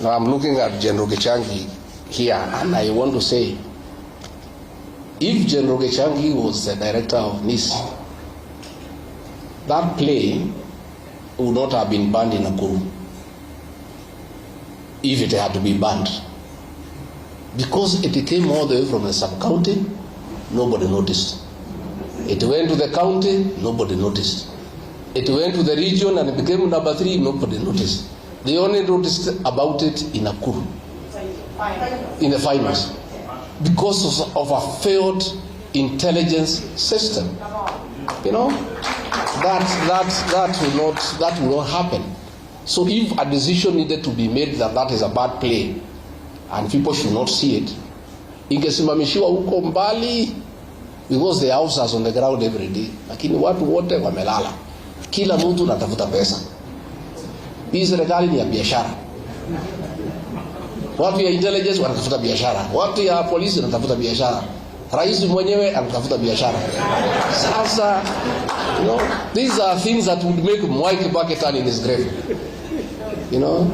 Now I'm looking at General Gichangi here, and I want to say, if General Gichangi was the director of NIS, that plane would not have been banned in Nakuru if it had to be banned. Because it came all the way from the sub-county, nobody noticed. It went to the county, nobody noticed. It went to the region and it became number 3, nobody noticed. They only noticed about it in Nakuru, in the finals, because of a failed intelligence system. You know, that will not happen. So if a decision needed to be made that is a bad play and people should not see it, ingesimamishiwa huko mbali, because the houses on the ground every day. Lakini watu wote wamelala, kila mtu anatafuta pesa. Hii serikali ni ya biashara. Watu ya intelligence wanatafuta biashara, watu ya polisi wanatafuta biashara, rais mwenyewe anatafuta biashara. Sasa, you know, these are things that would make Mwai Kibaki turn in his grave. You know,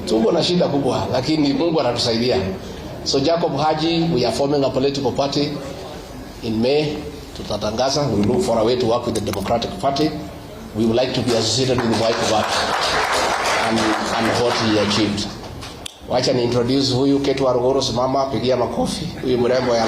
tuko na shida kubwa, lakini Mungu anatusaidia. So Jacob Haji, we are forming a political party in May. Tutatangaza, we look for a way to work with the Democratic Party. We would like to be associated with Mwai Kibaki and what he achieved. Wacha ni introduce huyu Ketu Arugoro, simama pigia makofi. Huyu mrembo ya